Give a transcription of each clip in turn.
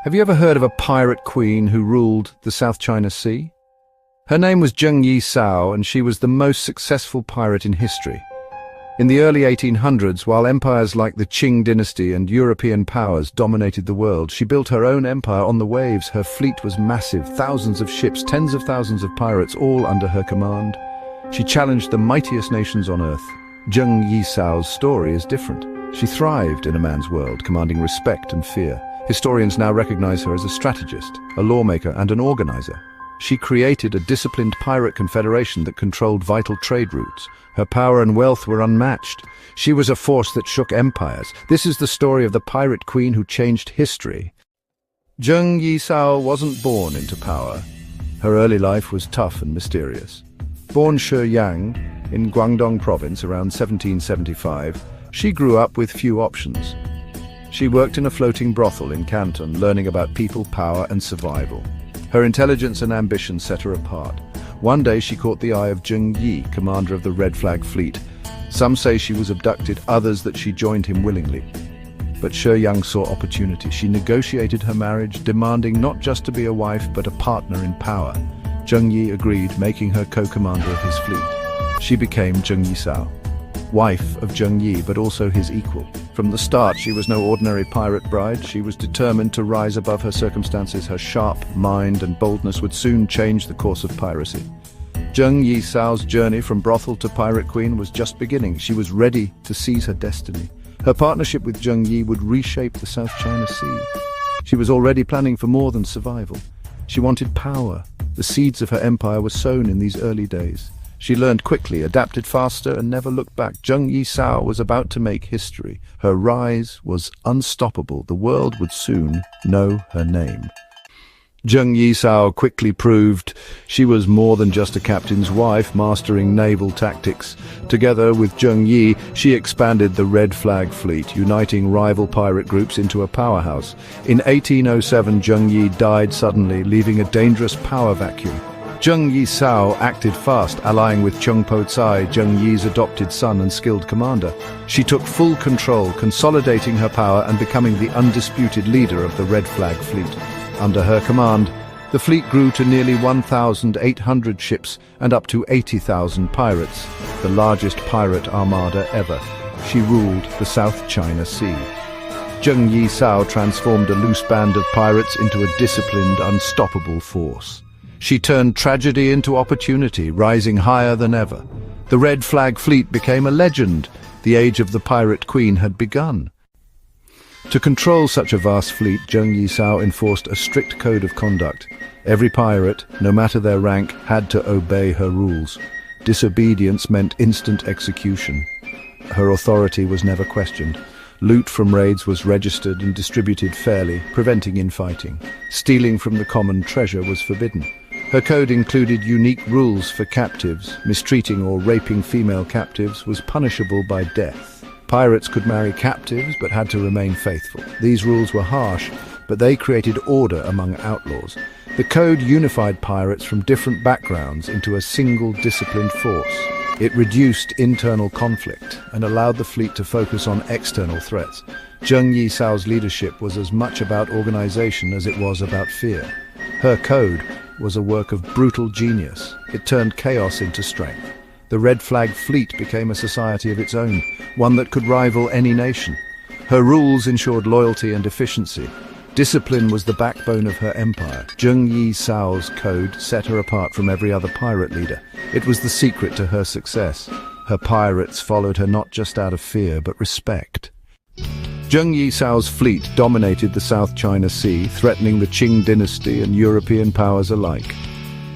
Have you ever heard of a pirate queen who ruled the South China Sea? Her name was Zheng Yisao, and she was the most successful pirate in history. In the early 1800s, while empires like the Qing dynasty and European powers dominated the world, she built her own empire on the waves. Her fleet was massive, thousands of ships, tens of thousands of pirates, all under her command. She challenged the mightiest nations on earth. Zheng Yisao's story is different. She thrived in a man's world, commanding respect and fear. Historians now recognize her as a strategist, a lawmaker, and an organizer. She created a disciplined pirate confederation that controlled vital trade routes. Her power and wealth were unmatched. She was a force that shook empires. This is the story of the pirate queen who changed history. Zheng Yisao wasn't born into power. Her early life was tough and mysterious. Born Sheyang in Guangdong province around 1775, she grew up with few options. She worked in a floating brothel in Canton, learning about people, power, and survival. Her intelligence and ambition set her apart. One day she caught the eye of Zheng Yi, commander of the Red Flag Fleet. Some say she was abducted, others that she joined him willingly. But Sheyang saw opportunity. She negotiated her marriage, demanding not just to be a wife, but a partner in power. Zheng Yi agreed, making her co-commander of his fleet. She became Zheng Yisao, wife of Zheng Yi, but also his equal. From the start, she was no ordinary pirate bride. She was determined to rise above her circumstances. Her sharp mind and boldness would soon change the course of piracy. Zheng Yisao's journey from brothel to pirate queen was just beginning. She was ready to seize her destiny. Her partnership with Zheng Yi would reshape the South China Sea. She was already planning for more than survival. She wanted power. The seeds of her empire were sown in these early days. She learned quickly, adapted faster, and never looked back. Zheng Yisao was about to make history. Her rise was unstoppable. The world would soon know her name. Zheng Yisao quickly proved she was more than just a captain's wife, mastering naval tactics. Together with Zheng Yi, she expanded the Red Flag Fleet, uniting rival pirate groups into a powerhouse. In 1807, Zheng Yi died suddenly, leaving a dangerous power vacuum. Zheng Yisao acted fast, allying with Cheng Po Cai, Zheng Yi's adopted son and skilled commander. She took full control, consolidating her power and becoming the undisputed leader of the Red Flag Fleet. Under her command, the fleet grew to nearly 1,800 ships and up to 80,000 pirates, the largest pirate armada ever. She ruled the South China Sea. Zheng Yisao transformed a loose band of pirates into a disciplined, unstoppable force. She turned tragedy into opportunity, rising higher than ever. The Red Flag Fleet became a legend. The age of the pirate queen had begun. To control such a vast fleet, Zheng Yisao enforced a strict code of conduct. Every pirate, no matter their rank, had to obey her rules. Disobedience meant instant execution. Her authority was never questioned. Loot from raids was registered and distributed fairly, preventing infighting. Stealing from the common treasure was forbidden. Her code included unique rules for captives. Mistreating or raping female captives was punishable by death. Pirates could marry captives but had to remain faithful. These rules were harsh, but they created order among outlaws. The code unified pirates from different backgrounds into a single disciplined force. It reduced internal conflict and allowed the fleet to focus on external threats. Zheng Yisao's leadership was as much about organization as it was about fear. Her code was a work of brutal genius. It turned chaos into strength. The Red Flag Fleet became a society of its own, one that could rival any nation. Her rules ensured loyalty and efficiency. Discipline was the backbone of her empire. Zheng Yisao's code set her apart from every other pirate leader. It was the secret to her success. Her pirates followed her not just out of fear, but respect. Zheng Yisao's fleet dominated the South China Sea, threatening the Qing dynasty and European powers alike.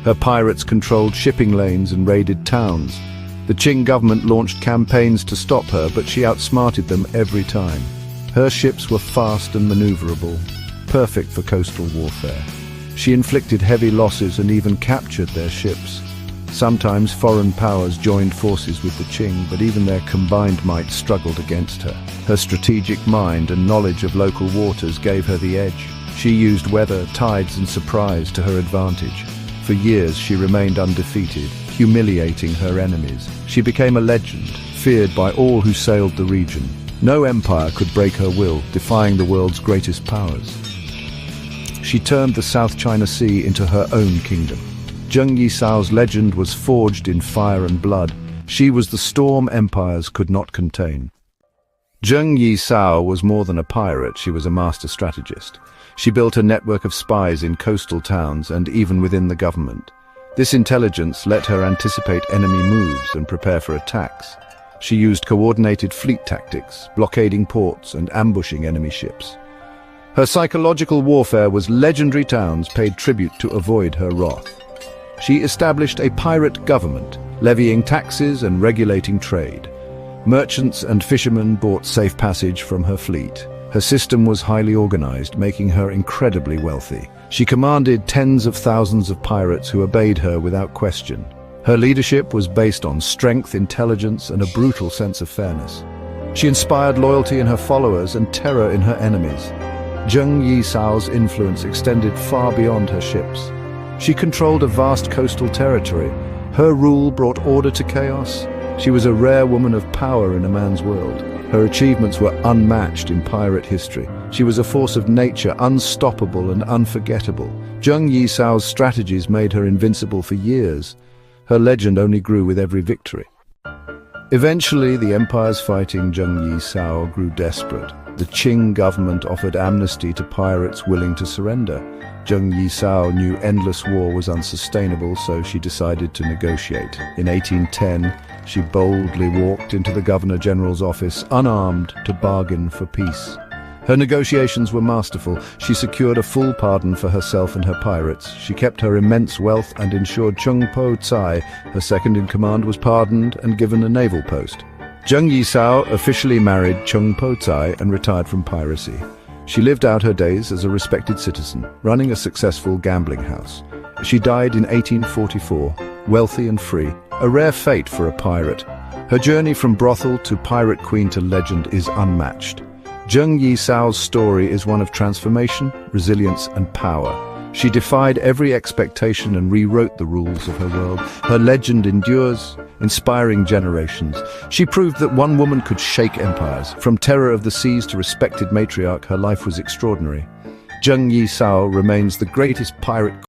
Her pirates controlled shipping lanes and raided towns. The Qing government launched campaigns to stop her, but she outsmarted them every time. Her ships were fast and maneuverable, perfect for coastal warfare. She inflicted heavy losses and even captured their ships. Sometimes foreign powers joined forces with the Qing, but even their combined might struggled against her. Her strategic mind and knowledge of local waters gave her the edge. She used weather, tides, and surprise to her advantage. For years she remained undefeated, humiliating her enemies. She became a legend, feared by all who sailed the region. No empire could break her will, defying the world's greatest powers. she turned the South China Sea into her own kingdom. Zheng Yisao's legend was forged in fire and blood. She was the storm empires could not contain. Zheng Yisao was more than a pirate, she was a master strategist. She built a network of spies in coastal towns and even within the government. This intelligence let her anticipate enemy moves and prepare for attacks. She used coordinated fleet tactics, blockading ports and ambushing enemy ships. Her psychological warfare was legendary. Towns paid tribute to avoid her wrath. She established a pirate government, levying taxes and regulating trade. Merchants and fishermen bought safe passage from her fleet. Her system was highly organized, making her incredibly wealthy. She commanded tens of thousands of pirates who obeyed her without question. Her leadership was based on strength, intelligence, and a brutal sense of fairness. She inspired loyalty in her followers and terror in her enemies. Zheng Yisao's influence extended far beyond her ships. She controlled a vast coastal territory. Her rule brought order to chaos. She was a rare woman of power in a man's world. Her achievements were unmatched in pirate history. She was a force of nature, unstoppable and unforgettable. Zheng Yisao's strategies made her invincible for years. Her legend only grew with every victory. Eventually, the empires fighting Zheng Yisao grew desperate. The Qing government offered amnesty to pirates willing to surrender. Zheng Yisao knew endless war was unsustainable, so she decided to negotiate. In 1810, she boldly walked into the Governor-General's office, unarmed, to bargain for peace. Her negotiations were masterful. She secured a full pardon for herself and her pirates. She kept her immense wealth and ensured Chung Po Tsai, her second-in-command, was pardoned and given a naval post. Zheng Yisao officially married Chung Po Tsai and retired from piracy. She lived out her days as a respected citizen, running a successful gambling house. She died in 1844, wealthy and free, a rare fate for a pirate. Her journey from brothel to pirate queen to legend is unmatched. Zheng Yisao's story is one of transformation, resilience, and power. She defied every expectation and rewrote the rules of her world. Her legend endures, inspiring generations. She proved that one woman could shake empires. From terror of the seas to respected matriarch, her life was extraordinary. Zheng Yisao remains the greatest pirate